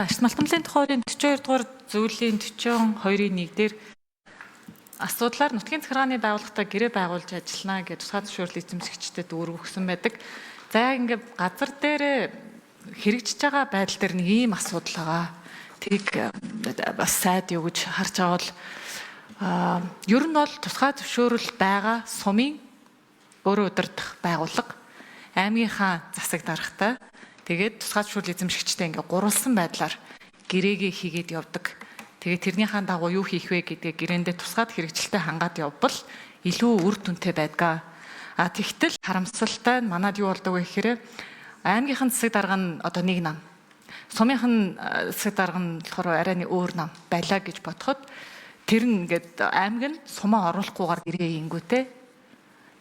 Ашиг малтмлын тухайн 42 дугаар зүйлийн 42-1 дээр асуудлаар нутгийн захиргааны байгууллагатай гэрээ байгуулж ажиллана гэж тусгай зөвшөөрөл эзэмшигчдэд дүүрэг өгсөн байдаг. За ингээд газар дээр хэрэгжиж байгаа байдал дээр нэг ийм асуудал байгаа. Тийг бас сайд юу гэж харж байгаа бол ер нь бол тусгай зөвшөөрөл байгаа сумын өөрөө удирдах байгууллага аймгийнхаа засаг даргатай тэгээд тусгай зөвшөөрөл эзэмшигчтэй ингээ гурвалсан байдлаар гэрээгээ хийгээд явдаг. Тэгээд тэрнийхээ дагуу юу хийх вэ гэдгээ гэрээндээ тусгаад хэрэгжилтэд хангаад явбал илүү үр дүнтэй байдаг. Тэгтэл харамсалтай нь манад юу болдог вэ гэхээр аймгийнхан засаг дарга нь одоо нэг нам. Сумынхан засаг дарга нь болохоор арай нэг өөр нам байлаа гэж бодоход тэр нь ингээд аймаг нь сумаа оруулахгүйгээр гэрээ ингүүтэй.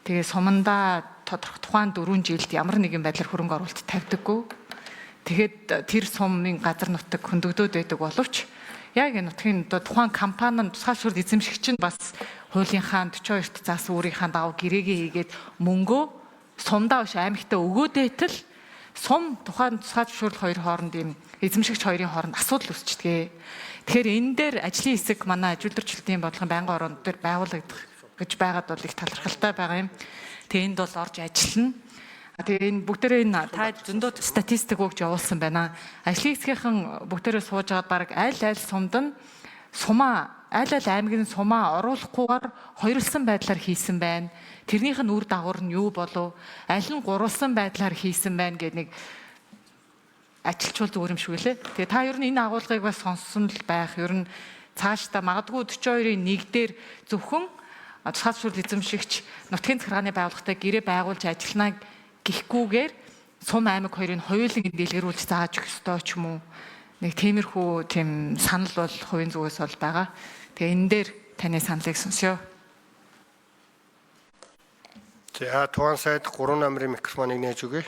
Тэгээ сумандаа тухайн 4 жилд ямар нэгэн байдлаар хөрөнгө оруулалт тавьдаггүй. Тэгэхэд тэр сумын газар нутаг хөндөгдөөд байдаг боловч яг энэ нутгийн тухайн компани нь тусгай зөвшөөрөл эзэмшигч нь бас хуулийнхаа 42-т заасан өөрийнхөө дагуу гэрээгээ хийгээд мөнгөө сумдаа биш аймагтаа өгөөдөөтөл сум тухайн тусгай зөвшөөрөл хоёр хооронд ийм эзэмшигч хоёрын хооронд асуудал үүсчихдээ. Тэгэхээр энэ дээр ажлын хэсэг манай ажилтнуудын бодлогын байнгын ороонд дээр байгуулагдах гэж байгаад бол их талархалтай байгаа юм. Тэгээ энд бол орж ажиллана. Тэгээ энэ бүгдээрээ энэ та зөндөө статистик өгж явуулсан байна. Ажлын хэсгийнхэн бүгдээрээ сууж байгаад баг аль сумд нь аль аймгийн сумаа оруулахгүйгээр хоёрлсан байдлаар хийсэн байна. Тэрнийх нь үр дагавар нь юу болов? Аль нь гурвалсан байдлаар хийсэн байна гэдэг нэг ажилчвал зүгээр юм шиг лээ. Тэгээ та ер нь энэ агуулгыг бас сонссон л байх. Ер нь цаашдаа магадгүй 42-1 дээр зөвхөн тусгай зөвшөөрөл эзэмшигч нутгийн захиргааны байгууллагатай гэрээ байгуулж ажиллана гэхгүйгээр сум аймаг хоёрыг хоёулын дэлгэрүүлж зааж өгөх ёстой ч юм уу. Нэг тиймэрхүү тийм санал бол хувийн зүгээс бол байгаа. Тэгээ энэ дээр таны саналыг сонсё. За туан сайд 3 номерын микрофоныг нээж өгье.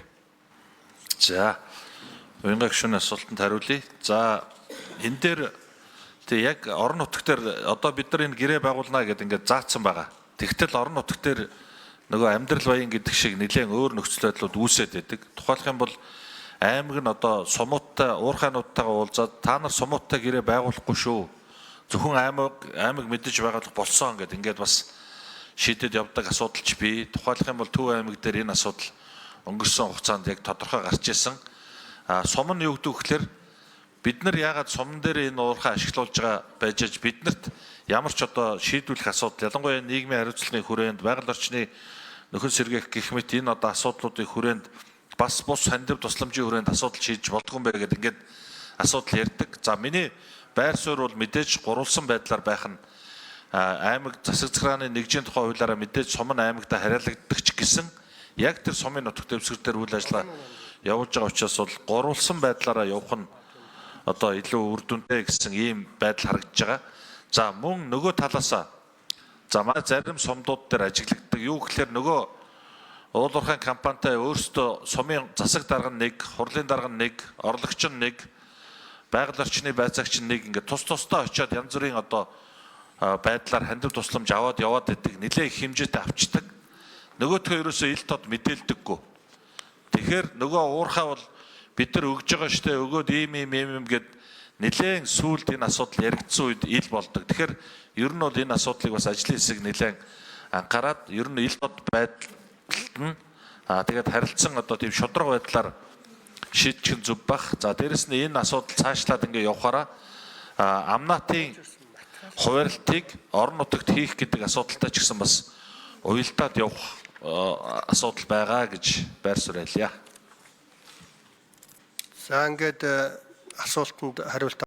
За уянга гишүүний асуултанд хариулъя. За энэ дээр яг орон нутаг дээр одоо бид нар энэ гэрээ байгуулна гэдэг ингээд заасан байгаа. Тэгтэл орон нутаг дээр нөгөө амьдрал баян гэдэг шиг нэлээд өөр нөхцөл байдлууд үүсээд байдаг. Тухайлх юм бол аймаг нь одоо сумууттай уурхайнуудтайгаа уулзаад та нар сумууттай гэрээ байгуулахгүй шүү. Зөвхөн аймаг мэдэж байгуулах болсон гэдэг ингээд бас шийдэд явдаг асуудалч бий. Тухайлх юм бол Төв аймаг дээр энэ асуудал өнгөрсөн хугацаанд яг тодорхой гарч ирсэн. Сум нь юу гэдэг вэ гэхээр бид нар яагаад сумн дээр энэ уурхай ашиглуулж байгаа байж биднэрт ямар ч одоо шийдвэрлэх асуудал ялангуяа нийгмийн хариуцлагын хүрээнд байгаль орчны нөхөн сэргээх гэх мэт энэ одоо асуудлуудын хүрээнд бас бус хандив тусламжийн хүрээнд асуудал шийдэж болдгоо юм байна гэдэг ингээд асуудал ярьдаг. За миний байр суурь бол мэдээж гурвалсан байдлаар байх нь аймаг засаг захиргааны нэгжийн тухай хуулиараа мэдээж сум нь аймагта хариалагддаг ч гэсэн яг тэр сумын нутаг дэвсгэр дээр үйл ажиллагаа явуулж байгаа учраас бол гурвалсан байдлаараа явах нь одоо илүү үр дүнтэй гэсэн ийм байдал харагдаж байгаа. За мөн нөгөө талаасаа за манай зарим сумдууд дээр ажиглагддаг юу гэхээр нөгөө уулуурхайн компанитай өөрсдөө сумын засаг дарга нэг, хурлын дарга нэг, орлогч нэг, байгаль орчны байцаагч нэг ингээд тусдаа очиод янз бүрийн одоо байдлаар хандив тусламж аваад яваад байдаг. Нэлээд их хэмжээтэй авчдаг. Нөгөөдхөө ерөөсөө ил тод мэдээлдэггүй. Тэгэхээр нөгөө уурхай бол бид нар өгж байгаа штэ өгөөд ийм гэд нэлээд сүүлд энэ асуудал яригдсан үед ил болдог. Тэгэхээр ер нь бол энэ асуудлыг бас ажлын хэсэг нэлээд анхаарад ер нь ил тод байдалд нь тэгээд харилцсан одоо тийм шудраг байдлаар шийдчих нь зөв бах. За дээрэс нь энэ асуудал цаашлаад ингээ явахаараа амнаатын хуваарлтыг орон нутагт хийх гэдэг асуудалтай ч гэсэн бас уялдаад явах асуудал байгаа гэж байр суурь ялъя. За ингээд асуултанд хариулт